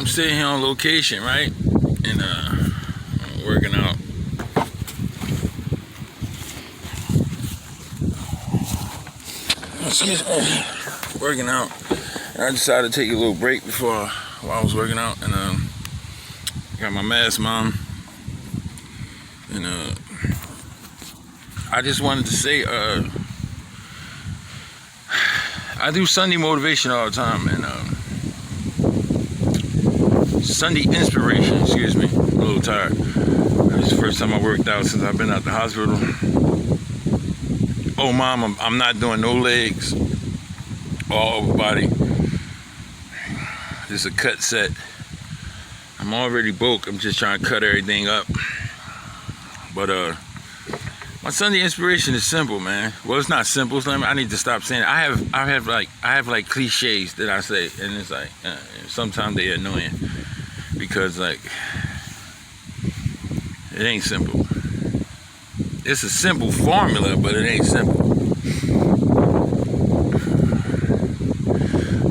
I'm sitting here on location, right? And I'm working out. Excuse me. Working out. And I decided to take a little break while I was working out, and got my mask on. And I just wanted to say, I do Sunday motivation all the time, and Sunday inspiration, excuse me. I'm a little tired. It's the first time I worked out since I've been out the hospital. Oh, Mom, I'm not doing no legs, all over body. Just a cut set. I'm already broke. I'm just trying to cut everything up. But my Sunday inspiration is simple, man. Well, it's not simple. I need to stop saying it. I have like cliches that I say, and it's like sometimes they're annoying because like it ain't simple. It's a simple formula, but it ain't simple.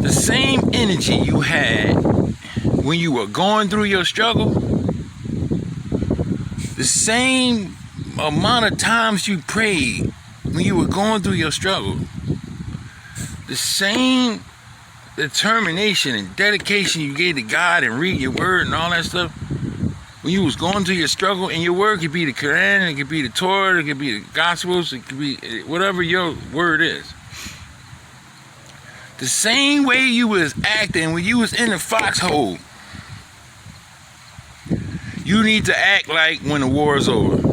The same energy you had when you were going through your struggle, the same amount of times you prayed when you were going through your struggle, the same determination and dedication you gave to God and reading your word and all that stuff when you was going through your struggle. And your word could be the Quran, it could be the Torah, it could be the Gospels, it could be whatever your word is. The same way you was acting when you was in the foxhole, you need to act like when the war is over.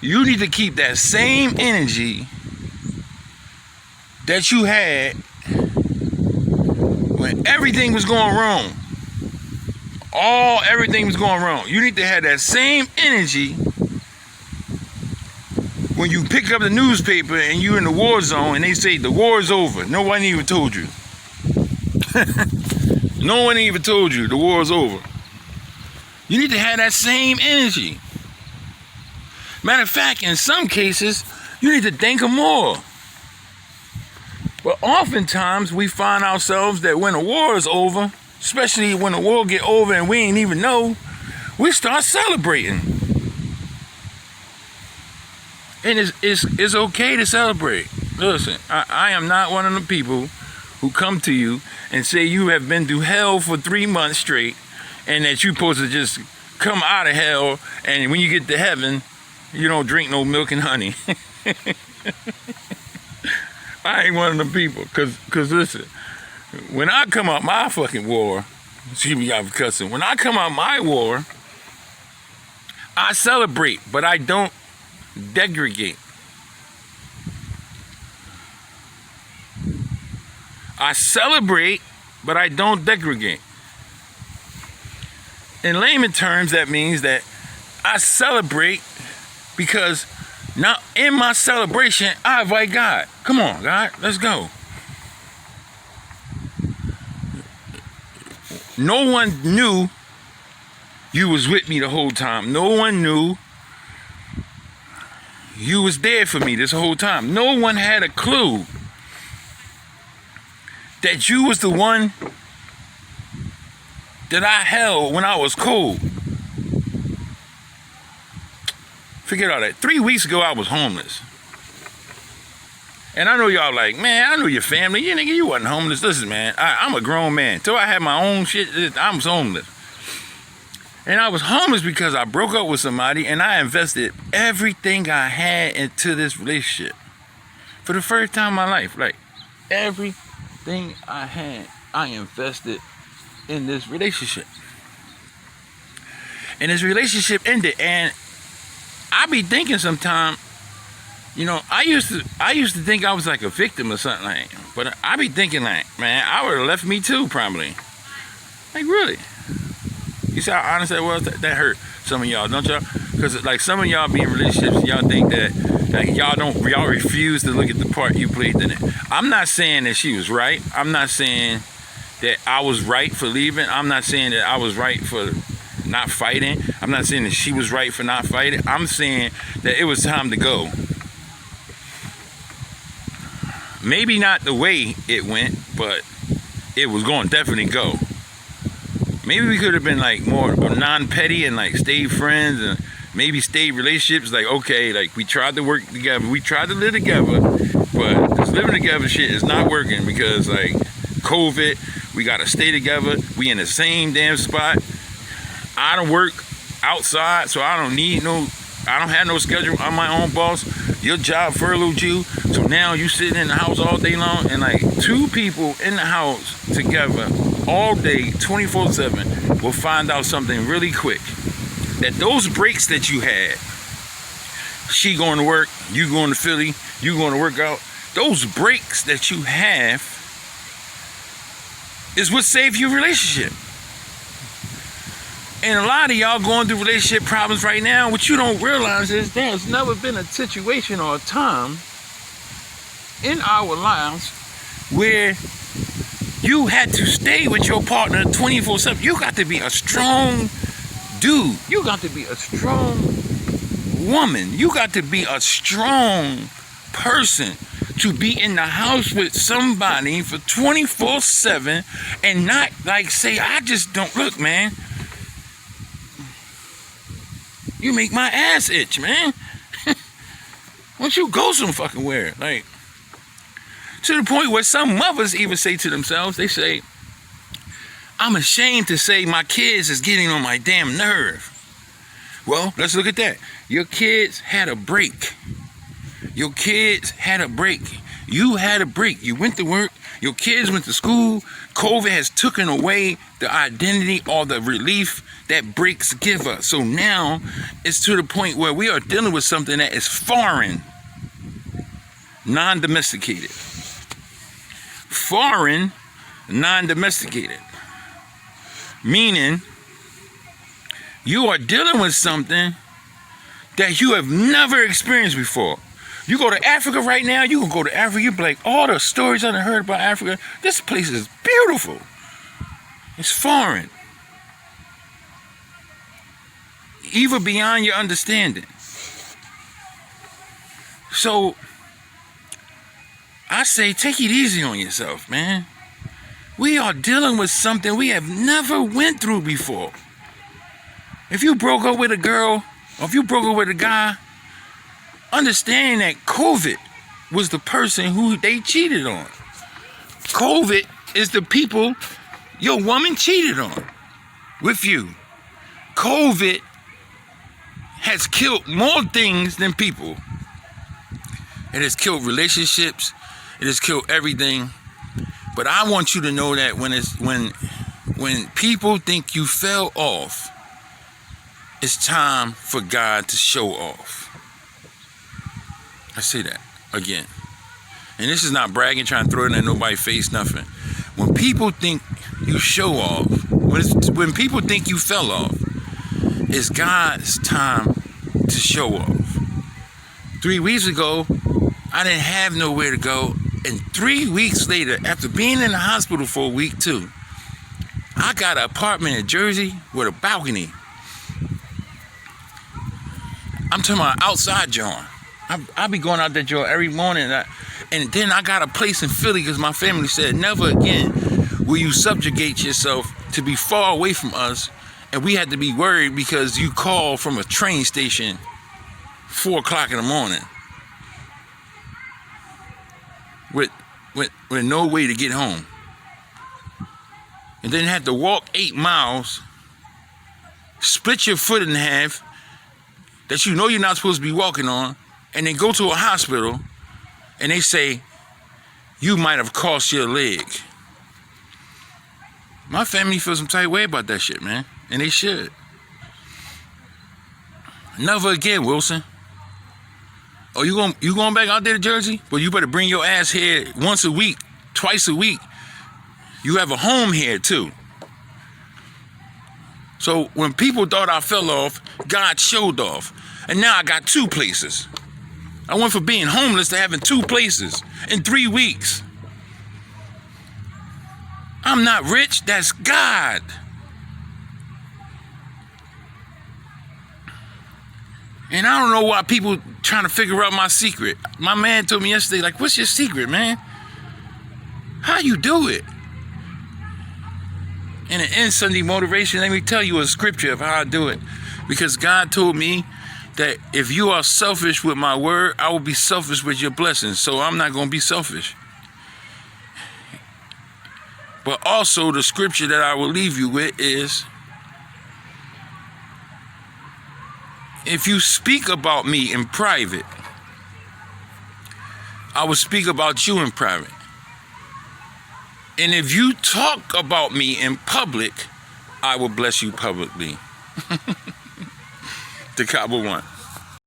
You need to keep that same energy that you had when everything was going wrong. Everything was going wrong. You need to have that same energy when you pick up the newspaper and you're in the war zone and they say the war is over. No one even told you. No one even told you the war is over. You need to have that same energy. Matter of fact, in some cases, you need to thank them more. But oftentimes, we find ourselves that when the war is over, especially when the war get over and we ain't even know, we start celebrating. And it's okay to celebrate. Listen, I am not one of the people who come to you and say you have been through hell for 3 months straight and that you're supposed to just come out of hell and when you get to heaven, you don't drink no milk and honey. I ain't one of them people. Cause listen, when I come out my fucking war, excuse me, I'm cussing. When I come out my war, I celebrate, but I don't degradate. I celebrate, but I don't degradate. In layman terms, that means that I celebrate because now in my celebration, I invite God. Come on, God, let's go. No one knew you was with me the whole time. No one knew you was there for me this whole time. No one had a clue that you was the one that I held when I was cold. Forget all that. 3 weeks ago, I was homeless. And I know y'all like, man, I know your family. You nigga, you wasn't homeless. Listen, man, I'm a grown man. Till I had my own shit, I was homeless. And I was homeless because I broke up with somebody and I invested everything I had into this relationship. For the first time in my life, like everything I had, I invested in this relationship. And this relationship ended, and I be thinking sometimes, you know, I used to think I was like a victim or something like that. But I be thinking like, man, I would have left me too, probably. Like, really? You see how honest that was? That hurt some of y'all, don't y'all? Because like some of y'all be in relationships, y'all think that y'all refuse to look at the part you played in it. I'm not saying that she was right. I'm not saying that I was right for leaving. I'm not saying that I was right for not fighting. I'm not saying that she was right for not fighting. I'm saying that it was time to go. Maybe not the way it went, but it was going to definitely go. Maybe we could have been like more non-petty and like stayed friends and maybe stayed relationships. Like, okay, like we tried to work together, we tried to live together, but this living together shit is not working because like COVID, we gotta stay together. We in the same damn spot. I don't work outside, so I don't have no schedule. I'm my own boss. Your job furloughed you, so now you sitting in the house all day long, and like two people in the house together all day, 24/7, will find out something really quick. That those breaks that you had, she going to work, you going to Philly, you going to work out, those breaks that you have is what saved your relationship. And a lot of y'all going through relationship problems right now. What you don't realize is there's never been a situation or a time in our lives where you had to stay with your partner 24/7. You got to be a strong dude. You got to be a strong woman. You got to be a strong person to be in the house with somebody for 24/7 and not like say, I just don't look, man. You make my ass itch, man. Why don't you go some fucking where? Like, to the point where some mothers even say to themselves, they say, I'm ashamed to say my kids is getting on my damn nerve. Well, let's look at that. Your kids had a break. Your kids had a break. You had a break. You went to work. Your kids went to school. COVID has taken away the identity or the relief that breaks give us. So now it's to the point where we are dealing with something that is foreign, non-domesticated. Foreign, non-domesticated. Meaning you are dealing with something that you have never experienced before. You go to Africa right now, you can go to Africa, you'll be like, all the stories I've heard about Africa, this place is beautiful. It's foreign. Even beyond your understanding. So, I say, take it easy on yourself, man. We are dealing with something we have never went through before. If you broke up with a girl, or if you broke up with a guy, understand that COVID was the person who they cheated on. COVID is the people your woman cheated on with you. COVID has killed more things than people. It has killed relationships. It has killed everything. But I want you to know that when people think you fell off, it's time for God to show off. I say that again. And this is not bragging, trying to throw it in nobody's face, nothing. When people think you show off, when people think you fell off, it's God's time to show off. 3 weeks ago, I didn't have nowhere to go. And 3 weeks later, after being in the hospital for a week too, I got an apartment in Jersey with a balcony. I'm talking about outside, John. I be going out that joint every morning. And then I got a place in Philly because my family said, never again will you subjugate yourself to be far away from us. And we had to be worried because you called from a train station 4 o'clock in the morning with no way to get home. And then had to walk 8 miles, split your foot in half that you know you're not supposed to be walking on, and then go to a hospital and they say, you might have cost your leg. My family feels some type of way about that shit, man. And they should. Never again, Wilson. Oh, you going back out there to Jersey? Well, you better bring your ass here once a week, twice a week. You have a home here too. So when people thought I fell off, God showed off. And now I got 2 places. I went from being homeless to having 2 places in 3 weeks. I'm not rich, that's God. And I don't know why people trying to figure out my secret. My man told me yesterday, like, what's your secret, man? How you do it? In the end Sunday motivation, let me tell you a scripture of how I do it. Because God told me that if you are selfish with my word, I will be selfish with your blessings. So I'm not going to be selfish. But also the scripture that I will leave you with is, if you speak about me in private, I will speak about you in private. And if you talk about me in public, I will bless you publicly. Decopbo 1.